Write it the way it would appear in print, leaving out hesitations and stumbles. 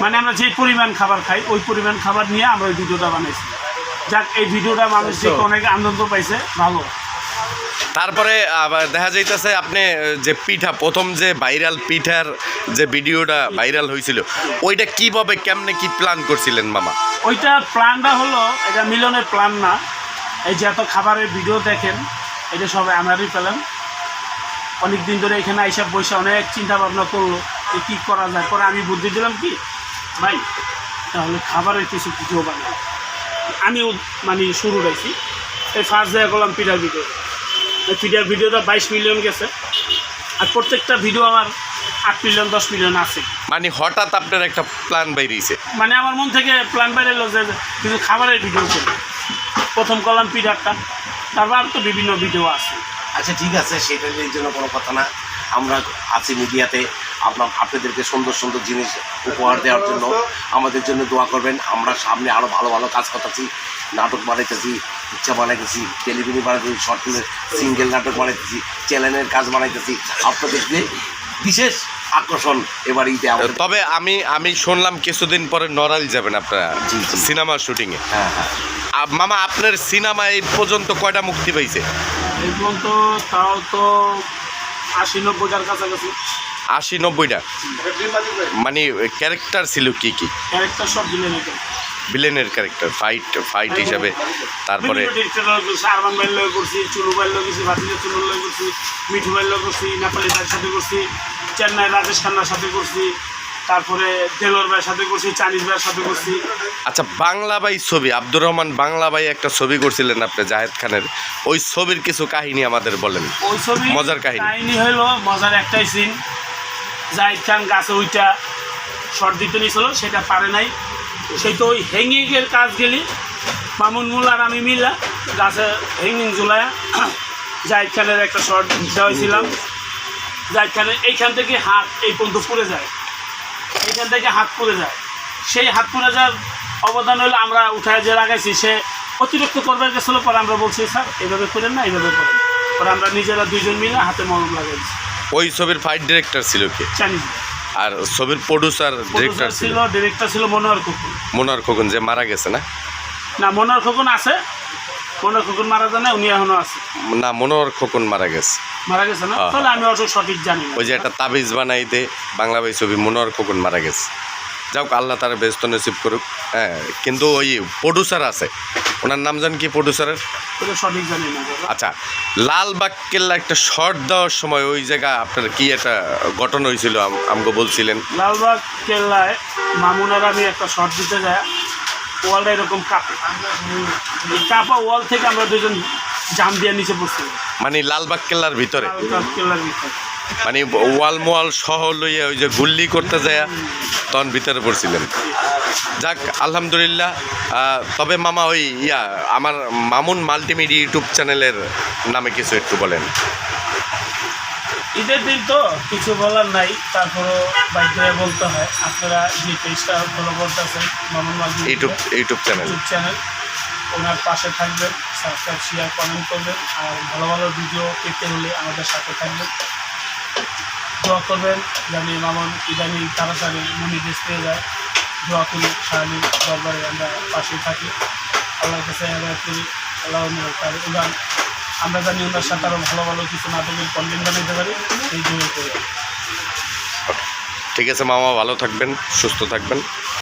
মানে আমরা যে পরিমাণ খাবার খাই ওই পরিমাণ খাবার নিয়ে আমরা ওই ভিডিওটা বানাইছি। যাক, এই ভিডিওটা মানুষ দেখে অনেক আনন্দ পাইছে, ভালো। তারপরে আবার দেখা যাইতেছে আপনি যে পিঠা প্রথম যে ভাইরাল পিঠার যে ভিডিওটা ভাইরাল হয়েছিল ওইটা কিভাবে কেমনে কি প্ল্যান করছিলেন মামা? ওইটা প্ল্যানটা হলো, এটা মিলনের প্ল্যান না। এই যে এত খাবারের ভিডিও দেখেন, এটা সবাই আমারই পেলেন। অনেক দিন ধরে এখানে আইসা বসে অনেক চিন্তা ভাবনা করলো যে কী করা যায়। পরে আমি বুদ্ধি দিলাম কি, ভাই তাহলে খাবারের কিছু ভিডিও বানাই। আমিও মানে শুরু রাখছি। এই ফার্স্ট জায়গা করলাম পিঠার ভিডিও। এই পিঠার ভিডিওটা 22 মিলিয়ন গেছে, আর প্রত্যেকটা ভিডিও আমার 8 মিলিয়ন 10 মিলিয়ন আছে। মানে হঠাৎ আপনার একটা প্ল্যান বেরিয়েছে? মানে আমার মন থেকে প্ল্যান বাইরে এলো যে কিছু খাবারের ভিডিও করি। প্রথম করলাম পিঠারটা, তারপর আর তো বিভিন্ন ভিডিও আছে। আচ্ছা ঠিক আছে, সেটার জন্য কোনো কথা না। আমরা আছি মিডিয়াতে, আপনাদেরকে সুন্দর সুন্দর জিনিস উপহার দেওয়ার জন্য আমাদের জন্য দোয়া করবেন। আমরা সামনে আরও ভালো ভালো কাজ করতেছি, নাটক বানাইতেছি, ইচ্ছা বানাইতেছি, টেলিভিশন বানাইতেছি, শর্ট ফিল্মের সিঙ্গেল নাটক বানাইতেছি, চ্যানেলের কাজ বানাইতেছি। আপনাদেরকে বিশেষ আকর্ষণ এবার ঈদে। তবে আমি শুনলাম কিছুদিন পরে নড়াইল যাবেন আপনারা সিনেমা শুটিংয়ে। হ্যাঁ হ্যাঁ মামা, আপনার সিনেমা এই পর্যন্ত কয়টা মুক্তি পাইছে? এই পর্যন্ত তাও তো 80-90টার কাছাকাছি। 80-90টা? মানে ক্যারেক্টার ছিল কি কি? ক্যারেক্টার সব ভিলেনের ক্যারেক্টার, ফাইট হিসাবে। তারপরে আরমান ভাইয়ের লয় করছি, চুনু ভাইয়ের লয় করছি, ভাতিজা চুনুর লয় করছি, মিঠু ভাইয়ের লয় করছি, নেপালি ভাইয়ের সাথে করছি, চেন্নাই রাজেশ খান্নার সাথে করছি, তারপরে দেলোর ভাইয়ের সাথে করছি, চাইনিজ ভাইয়ের সাথে করছি। আচ্ছা, বাংলা ভাই ছবি, আব্দুর রহমান বাংলা ভাই একটা ছবি করছিলেন আপনি জাহেদ খানের, ওই ছবির কিছু কাহিনী আমাদের বলেন। ওই ছবি মজার কাহিনী হলো, মজার একটাই সিন, জাহেদ খান গাছে ওইটা শর্ট দিতে নিয়েছিল, সেটা পারে নাই। সেই তো ওই হ্যাঙ্গিংয়ের কাজ গেলি মামুন মুল আর আমি মিলা গাছে হ্যাঙ্গিং ঝুলায়া জাহেদ খানের একটা শর্ট দেওয়াইছিলাম। জাহেদ খানের এইখান থেকে হাত এই পর্যন্ত পুড়ে যায়, এইখান থেকে হাত পুড়ে যায়। সেই হাত পুড়ে যাওয়ার অবদান হলো আমরা উঠায় যে লাগাইছি, সে অতিরিক্ত করবার গেছিল। পরে আমরা বলছি স্যার এইভাবে করেন না, এইভাবে করেন। পরে আমরা নিজেরা দুইজন মিলে হাতে মলম লাগাইছি। ওই ছবির ফাইট ডিরেক্টর ছিল কে? চাইনিজ। আর ছবির প্রডিউসার ডিরেক্টর ছিল মনোহর খোকন। মনোহর খোকন যে মারা গেছে না? না, মনোহর খোকন আছে, মনোহর খোকন মারা যায় না, উনি এখনো আছে। না, মনোহর খোকন মারা গেছে না? তাহলে আমি অত সঠিক জানি না। ওই যে একটা তাবিজ বানাইতে বাংলা ভাই ছবি, মনোহর খোকন মারা গেছে। যাও, আল্লাহ তার ব্যস্ত নসিব করুক। হ্যাঁ, কিন্তু ওই প্রডিউসার আছে, ওনার নাম জান কি প্রডিউসারের? সঠিক জানি না। আচ্ছা, লালবাগ কেল্লা একটা শর্ট দেওয়ার সময় ওই জায়গা আপনার কি একটা ঘটনা হয়েছিল আমাকে বলছিলেন? লালবাগ কেল্লায় মামুন আর আমি একটা শর্ট দিতে যায়, ওয়ালটা এরকম কাঁপে, এই কাঁপা ওয়াল থেকে আমরা দুজন জাম দিয়ে নিচে পড়ছি। মানে লালবাগ কেল্লার ভিতরে? লালবাগ কেল্লার ভিতরে, মানে ওয়াল মোয়াল সহ লইয়া ওই যে গুল্লি করতে যায় তখন ভিতরে পড়ছিলেন। যাক, আলহামদুলিল্লাহ। তবে মামা, ওই আমার মামুন মাল্টিমিডিয়া ইউটিউব চ্যানেলের নামে কিছু একটু বলেন। ঈদের দিন তো কিছু বলার নাই, তারপরও বাধ্য হয়ে বলতে হয়। আপনারা যে পেজটা ফলো করতেছেন মামুন ইউটিউব চ্যানেল, ওনার পাশে থাকবেন, সাবস্ক্রাইব শেয়ার কমেন্ট করবেন, আর ভালো ভালো ভিডিও পেতে হলে আমাদের সাথে থাকবেন। দোয়া করবেন জানি মামুন ইদানিং তাড়াতাড়ি মনিটাইজ পেয়ে যায়। দোয়া করি, সারাদিন দরবারে আমরা পাশে থাকি, আল্লাহর কাছে আদায় করি। আল্লাহ উদান আমরা জানি ওনার সাথে আরও ভালো ভালো কিছু নাটকের কন্টেন্ট বানাইতে পারি, এই দোয়া করি। ঠিক আছে মামা, ভালো থাকবেন, সুস্থ থাকবেন।